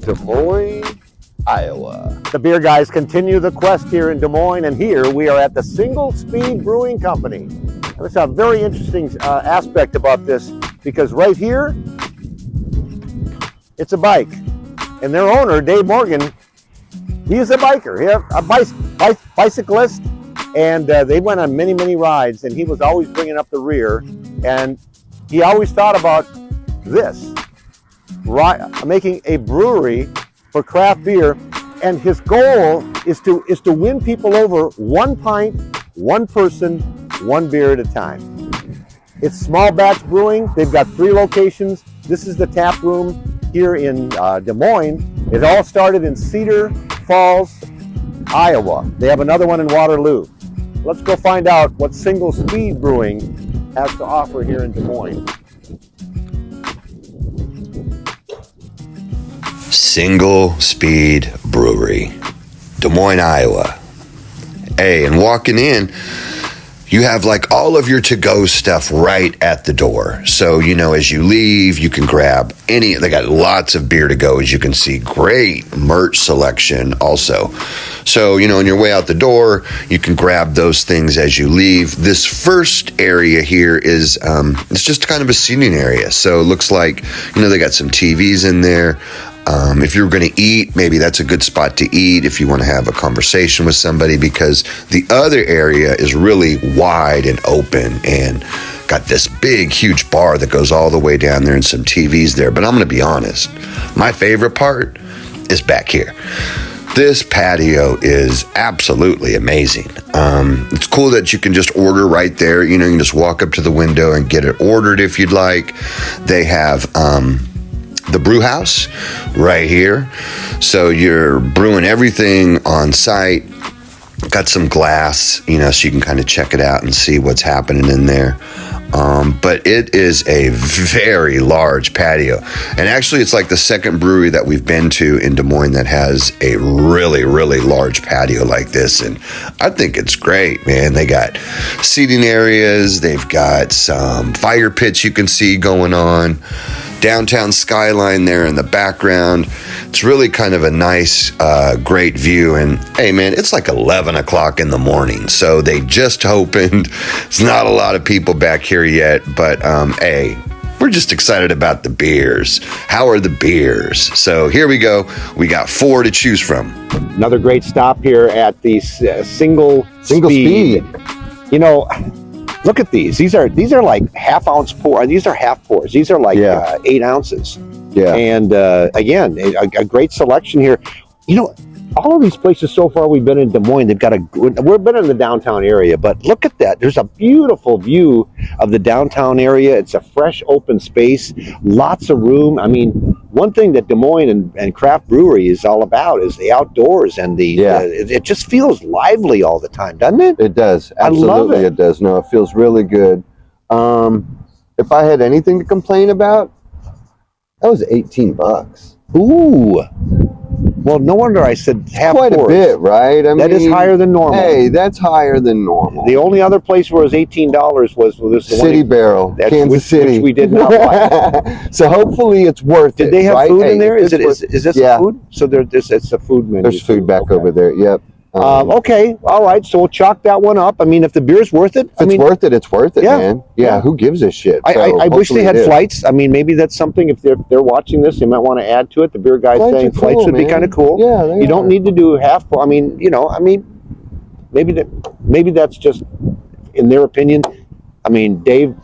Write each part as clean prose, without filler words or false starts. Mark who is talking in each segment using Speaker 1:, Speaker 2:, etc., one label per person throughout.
Speaker 1: Des Moines, Iowa.
Speaker 2: The Beer Guyz continue the quest here in Des Moines, and here we are at the SingleSpeed Brewing Company. And there's a very interesting aspect about this, because right here, it's a bike. And their owner, Dave Morgan, he's a biker, a bicyclist, and they went on many, many rides, and he was always bringing up the rear, and he always thought about this, making a brewery for craft beer, and his goal is to win people over one pint, one person, one beer at a time. It's small batch brewing. They've got 3 locations. This is the tap room here in Des Moines. It all started in Cedar Falls, Iowa. They have another one in Waterloo. Let's go find out what SingleSpeed Brewing has to offer here in Des Moines.
Speaker 3: SingleSpeed Brewery, Des Moines, Iowa. Hey, and walking in, you have like all of your to-go stuff right at the door. So, you know, as you leave, you can grab they got lots of beer to go, as you can see. Great merch selection also. So, you know, on your way out the door, you can grab those things as you leave. This first area here is, it's just kind of a seating area. So it looks like, you know, they got some TVs in there. If you're going to eat, maybe that's a good spot to eat if you want to have a conversation with somebody, because the other area is really wide and open and got this big, huge bar that goes all the way down there and some TVs there. But I'm going to be honest, my favorite part is back here. This patio is absolutely amazing. It's cool that you can just order right there. You know, you can just walk up to the window and get it ordered if you'd like. They have the BrewHouse right here, so you're brewing everything on site. Got some glass, you know, so you can kind of check it out and see what's happening in there. But it is a very large patio, and actually it's like the second brewery that we've been to in Des Moines that has a really, really large patio like this, and I think it's great, man. They got seating areas, they've got some fire pits you can see going on, downtown skyline there in the background. It's really kind of a nice, great view. And hey, man, it's like 11 o'clock in the morning, so they just opened. It's not a lot of people back here yet, but hey, we're just excited about the beers. How are the beers? So here we go. We got 4 to choose from.
Speaker 2: Another great stop here at the SingleSpeed. You know, look at these. These are like half-ounce pour. These are half pours. These are like 8 ounces. Yeah. And again, a great selection here. You know, all of these places so far we've been in Des Moines, we've been in the downtown area, but look at that. There's a beautiful view of the downtown area. It's a fresh, open space, lots of room. I mean, one thing that Des Moines and craft brewery is all about is the outdoors, and it just feels lively all the time, doesn't it?
Speaker 1: It does. Absolutely, I love it. It does. No, it feels really good. If I had anything to complain about, that was $18.
Speaker 2: Ooh. Well, no wonder I said half
Speaker 1: quite
Speaker 2: pours.
Speaker 1: A bit, right? I mean,
Speaker 2: that is higher than normal.
Speaker 1: Hey, that's higher than normal.
Speaker 2: The only other place where it was $18 was this
Speaker 1: City Barrel, Kansas City,
Speaker 2: which we did not like.
Speaker 1: So hopefully it's worth it.
Speaker 2: Did they have food in there? Is this food? So it's a food menu.
Speaker 1: There's food back over there. Yep.
Speaker 2: Okay, all right. So we'll chalk that one up. I mean, if the beer's worth it,
Speaker 1: worth it. It's worth it, man. Yeah. Who gives a shit?
Speaker 2: I wish they had flights. I mean, maybe that's something. If they're watching this, they might want to add to it. The Beer Guyz saying flights would be kind of cool.
Speaker 1: Yeah,
Speaker 2: you don't need to do half. I mean, you know, maybe that's just in their opinion. I mean, Dave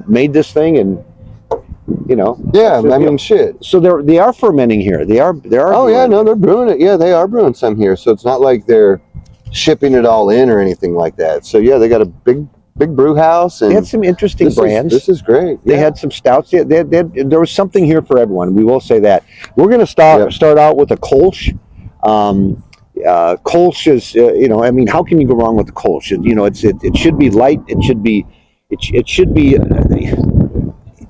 Speaker 2: made this thing, and you know.
Speaker 1: Yeah, I mean, shit.
Speaker 2: So they are fermenting here. They are.
Speaker 1: Oh yeah, no, they're brewing it. Yeah, they are brewing some here. So it's not like they're shipping it all in or anything like that. So yeah, they got a big brew house, and
Speaker 2: they had some interesting brands.
Speaker 1: This is great.
Speaker 2: They had some stouts. There was something here for everyone. We will say that. We're going to start out with a Kolsch. Kolsch is, you know, I mean, how can you go wrong with the Kolsch? You know, it should be light. It should be.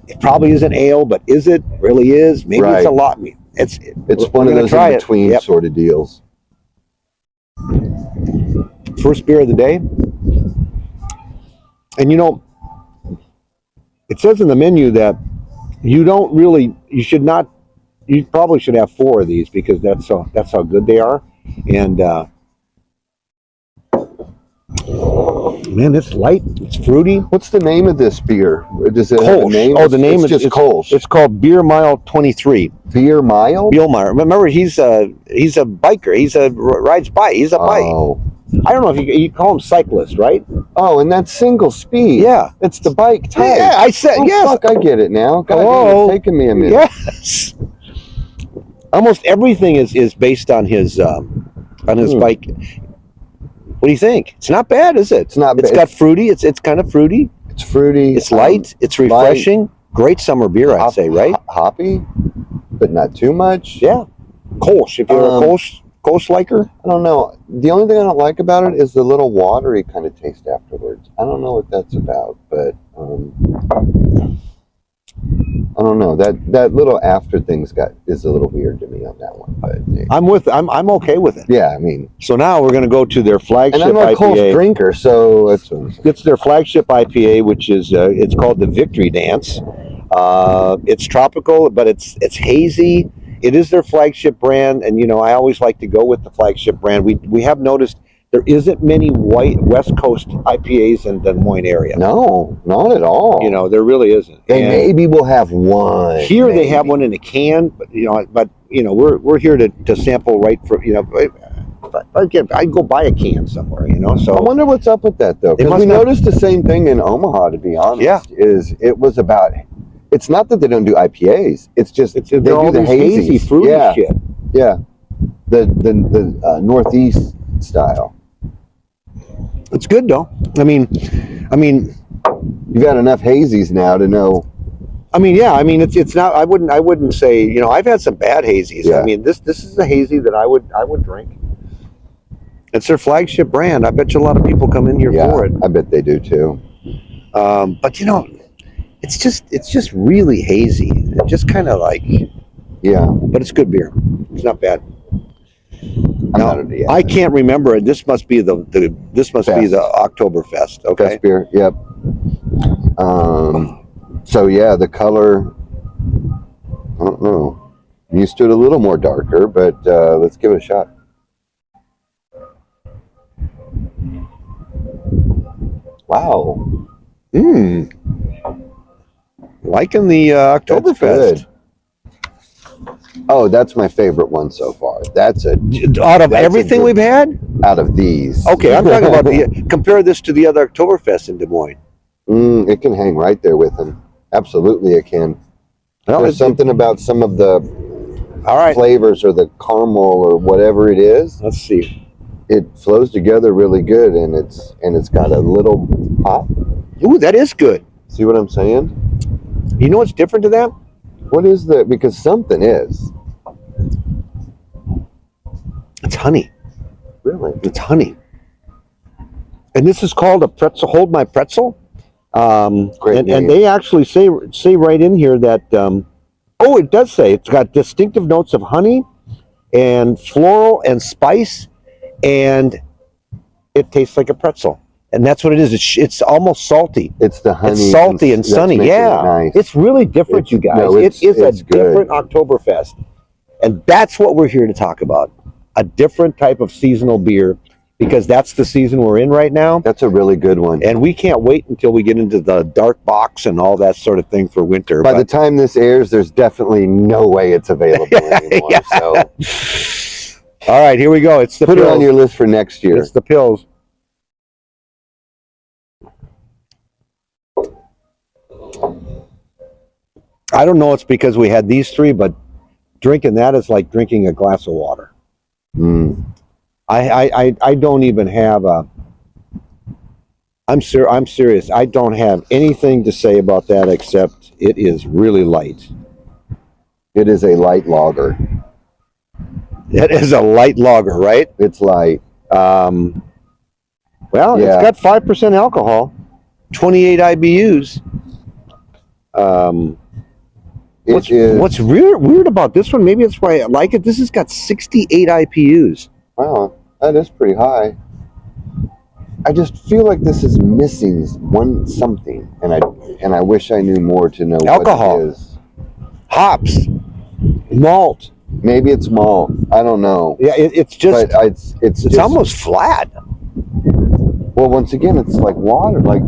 Speaker 2: It probably isn't ale, but is it? Really is. Maybe it's a lot. It's
Speaker 1: one of those in between sort of deals.
Speaker 2: First beer of the day. And you know, it says in the menu that you should not you probably should have 4 of these because that's how good they are. And man, it's light. It's fruity.
Speaker 1: What's the name of this beer? Does it have a
Speaker 2: Kolsch.
Speaker 1: name?
Speaker 2: Oh, the name
Speaker 1: is
Speaker 2: is
Speaker 1: just Kolsch.
Speaker 2: It's called Beer Mile 23.
Speaker 1: Beer Mile.
Speaker 2: Bielmeyer. Remember, he's a biker. Rides bike. He's a bike.
Speaker 1: Oh.
Speaker 2: I don't know if you call him cyclist, right?
Speaker 1: Oh, and that's single speed.
Speaker 2: Yeah,
Speaker 1: it's the bike type.
Speaker 2: Yeah, I said yes.
Speaker 1: Fuck, I get it now. God,
Speaker 2: Hello.
Speaker 1: it's taking me a minute.
Speaker 2: Yes. Almost everything is based on his bike. What do you think? It's not bad, is it?
Speaker 1: It's not bad.
Speaker 2: It's got fruity. It's kind of fruity.
Speaker 1: It's fruity.
Speaker 2: It's light. It's refreshing. Great summer beer, I'd say, right?
Speaker 1: Hoppy, but not too much.
Speaker 2: Yeah. Kolsch. If you're a Kolsch liker.
Speaker 1: I don't know. The only thing I don't like about it is the little watery kind of taste afterwards. I don't know what that's about, but I don't know. That little after thing's is a little weird to me on that one. But
Speaker 2: I'm okay with it.
Speaker 1: yeah, I mean.
Speaker 2: So now we're going to go to their flagship
Speaker 1: And I'm a
Speaker 2: IPA.
Speaker 1: Kolsch drinker, so
Speaker 2: It's their flagship IPA, which is it's called the Victory Dance. It's tropical, but it's hazy. It is their flagship brand, and I always like to go with the flagship brand. We have noticed there isn't many white West Coast IPAs in the Des Moines area.
Speaker 1: No, not at all.
Speaker 2: There really isn't.
Speaker 1: And maybe we'll have one.
Speaker 2: Here
Speaker 1: maybe.
Speaker 2: they have one in a can, but we're here to sample right for But again, I'd go buy a can somewhere, So
Speaker 1: I wonder what's up with that though, because we noticed the same thing in Omaha. To be honest,
Speaker 2: yeah,
Speaker 1: it was about. It's not that they don't do IPAs. It's just they do the
Speaker 2: hazy, fruity shit.
Speaker 1: Yeah, the Northeast style.
Speaker 2: It's good though. I mean,
Speaker 1: you've had enough hazies now to know.
Speaker 2: It's not. I wouldn't say. I've had some bad hazies.
Speaker 1: Yeah.
Speaker 2: This is a hazy that I would drink. It's their flagship brand. I bet you a lot of people come in here for it.
Speaker 1: I bet they do too.
Speaker 2: But it's just really hazy. It just kind of like.
Speaker 1: Yeah.
Speaker 2: But it's good beer. It's not bad.
Speaker 1: Now,
Speaker 2: I can't remember it. This must be the Oktoberfest. Okay.
Speaker 1: Best beer. Yep. So yeah, the color. I don't know. I'm used to it a little more darker, but let's give it a shot. Wow.
Speaker 2: Liking the Oktoberfest.
Speaker 1: Oh, that's my favorite one so far. That's
Speaker 2: out of everything we've had.
Speaker 1: Out of these.
Speaker 2: Okay, I'm talking about compare this to the other Oktoberfest in Des Moines.
Speaker 1: It can hang right there with them. Absolutely, it can. Well, there's something about some of the flavors or the caramel or whatever it is.
Speaker 2: Let's see.
Speaker 1: It flows together really good, and it's got a little pop.
Speaker 2: Ooh, that is good.
Speaker 1: See what I'm saying?
Speaker 2: You know what's different to that?
Speaker 1: What is the? Because something is.
Speaker 2: It's honey.
Speaker 1: Really?
Speaker 2: It's honey. And this is called a pretzel. Hold my pretzel.
Speaker 1: Great name.
Speaker 2: And they actually say right in here that. It does say it's got distinctive notes of honey, and floral and spice, and it tastes like a pretzel. And that's what it is. It's almost salty.
Speaker 1: It's the honey.
Speaker 2: It's salty and sunny. Yeah,
Speaker 1: nice.
Speaker 2: It's really different, you guys. It is a different Oktoberfest, and that's what we're here to talk about. A different type of seasonal beer, because that's the season we're in right now.
Speaker 1: That's a really good one.
Speaker 2: And we can't wait until we get into the dark box and all that sort of thing for winter.
Speaker 1: By the time this airs, there's definitely no way it's available anymore. Yeah. So,
Speaker 2: all right, here we go. It's the
Speaker 1: put
Speaker 2: pills.
Speaker 1: it on your list for next year.
Speaker 2: It's the pills. I don't know. It's because we had these three, but drinking that is like drinking a glass of water. I don't even have a. I'm serious. I don't have anything to say about that except it is really light.
Speaker 1: It is a light lager.
Speaker 2: It is a light lager, right?
Speaker 1: It's light.
Speaker 2: Well, it's got 5% alcohol, 28 IBUs. What's weird about this one? Maybe that's why I like it. This has got 68 IPUs.
Speaker 1: Wow, that is pretty high. I just feel like this is missing something, and I wish I knew more to know
Speaker 2: alcohol.
Speaker 1: what it is.
Speaker 2: Hops. Malt.
Speaker 1: Maybe it's malt. I don't know.
Speaker 2: Yeah, it's just
Speaker 1: But it's just,
Speaker 2: almost flat.
Speaker 1: well. Once again, it's like water. Like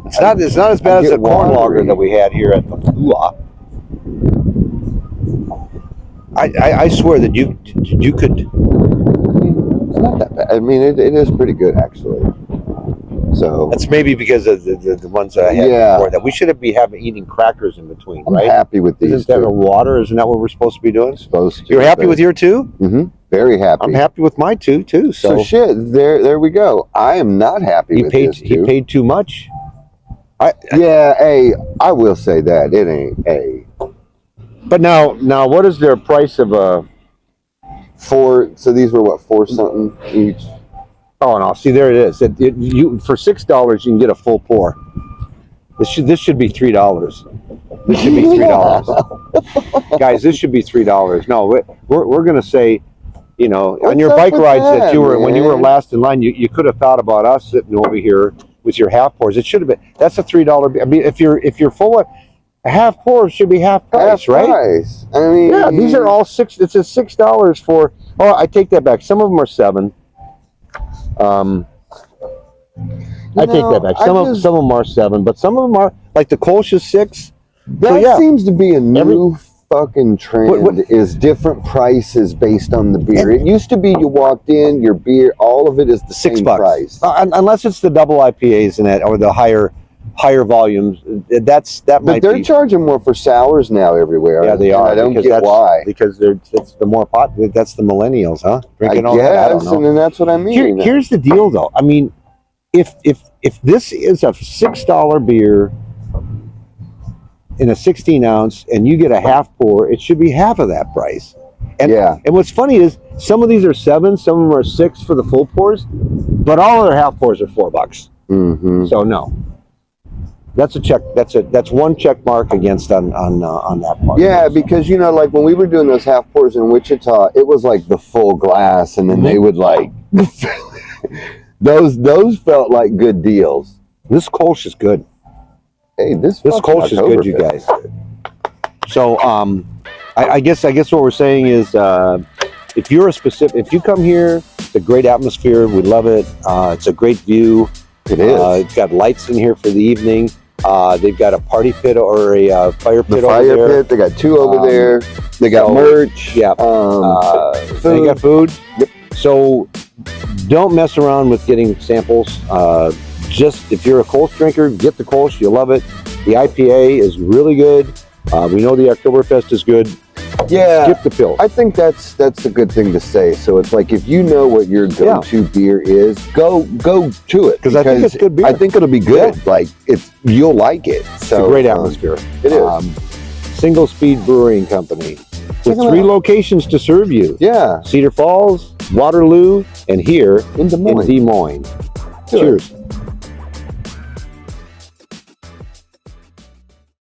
Speaker 2: It's not as bad as the corn
Speaker 1: watery.
Speaker 2: lager that we had here at the Lua. I swear that you could.
Speaker 1: It's not that bad. I mean, it is pretty good actually. So
Speaker 2: That's maybe because of the ones that I had
Speaker 1: Yeah.
Speaker 2: before. That we should be eating crackers in between,
Speaker 1: I'm
Speaker 2: right?
Speaker 1: happy with these.
Speaker 2: Isn't that water? Isn't that what we're supposed to be doing?
Speaker 1: Supposed to.
Speaker 2: You're happy with your two?
Speaker 1: Mm-hmm. Very happy.
Speaker 2: I'm happy with my two too.
Speaker 1: So shit. There we go. I am not happy
Speaker 2: he
Speaker 1: with
Speaker 2: paid
Speaker 1: this too.
Speaker 2: he paid too much.
Speaker 1: Yeah. Hey, I will say that it ain't a
Speaker 2: But now what is their price of a?
Speaker 1: four. So these were what, 4 something each.
Speaker 2: Oh no! See, there it is. You for $6 you can get a full pour. This should be $3. This should be $3, guys. This should be $3. No, we're gonna say, you know, on your
Speaker 1: up
Speaker 2: bike
Speaker 1: with
Speaker 2: rides that
Speaker 1: that,
Speaker 2: you were when you were
Speaker 1: man?
Speaker 2: last in line, you could have thought about us sitting over here with your half pours. It should have been. That's a $3. I mean, if you're full of a half pour, should be half price, right?
Speaker 1: Price. I mean,
Speaker 2: Yeah, these are all $6. It's a $6 for. Oh, I take that back. Some of them are $7. I take that back. Some of them are $7, but some of them are like the Kolsch is $6.
Speaker 1: That
Speaker 2: So, yeah.
Speaker 1: seems to be a new fucking trend.
Speaker 2: What-
Speaker 1: Is different prices based on the beer. It used to be you walked in, your beer, all of it is the same
Speaker 2: $6
Speaker 1: price.
Speaker 2: Unless it's the double IPAs in it or the higher volumes. That
Speaker 1: But
Speaker 2: might
Speaker 1: they're
Speaker 2: be.
Speaker 1: charging more for sours now everywhere.
Speaker 2: Yeah, they
Speaker 1: and
Speaker 2: are.
Speaker 1: I don't
Speaker 2: because
Speaker 1: get
Speaker 2: that's-
Speaker 1: why.
Speaker 2: Because it's the more pot. That's the millennials, huh? Drinking all that. I don't know.
Speaker 1: And then that's what I mean.
Speaker 2: Here's the deal, though. I mean, if this is a $6 beer in a 16 ounce and you get a half pour, it should be half of that price. And
Speaker 1: Yeah.
Speaker 2: and what's funny is some of these are $7, some of them are $6 for the full pours, but all other half pours are $4.
Speaker 1: Mm-hmm.
Speaker 2: So no, that's a check. That's one check mark against on that part.
Speaker 1: Yeah, because you know, like when we were doing those half pours in Wichita, it was like the full glass, and then they would like those felt like good deals.
Speaker 2: This Kolsch is good.
Speaker 1: Hey, this
Speaker 2: Kolsch is good, you guys. So I guess what we're saying is if you come here, it's a great atmosphere. We love it. It's a great view.
Speaker 1: It is.
Speaker 2: It's got lights in here for the evening. They've got a party pit or a fire pit
Speaker 1: The
Speaker 2: over
Speaker 1: fire
Speaker 2: there.
Speaker 1: pit. They got 2 over there. They got merch.
Speaker 2: Yeah. They
Speaker 1: Food.
Speaker 2: got food.
Speaker 1: Yep.
Speaker 2: So don't mess around with getting samples. Just if you're a Kolsch drinker, get the Kolsch. You'll love it. The IPA is really good. We know the Oktoberfest is good.
Speaker 1: Yeah.
Speaker 2: Skip the pill.
Speaker 1: I think that's a good thing to say. So it's like if you know what your go-to beer is, go to it
Speaker 2: Because I think it's good beer.
Speaker 1: I think it'll be good. Like you'll like it.
Speaker 2: It's
Speaker 1: So
Speaker 2: a great atmosphere.
Speaker 1: it is.
Speaker 2: SingleSpeed Brewing Company with
Speaker 1: Check 'em
Speaker 2: 3
Speaker 1: out.
Speaker 2: locations to serve you:
Speaker 1: Yeah.
Speaker 2: Cedar Falls, Waterloo, and here
Speaker 1: In Des Moines.
Speaker 2: in Des Moines.
Speaker 1: Do it.
Speaker 2: Cheers.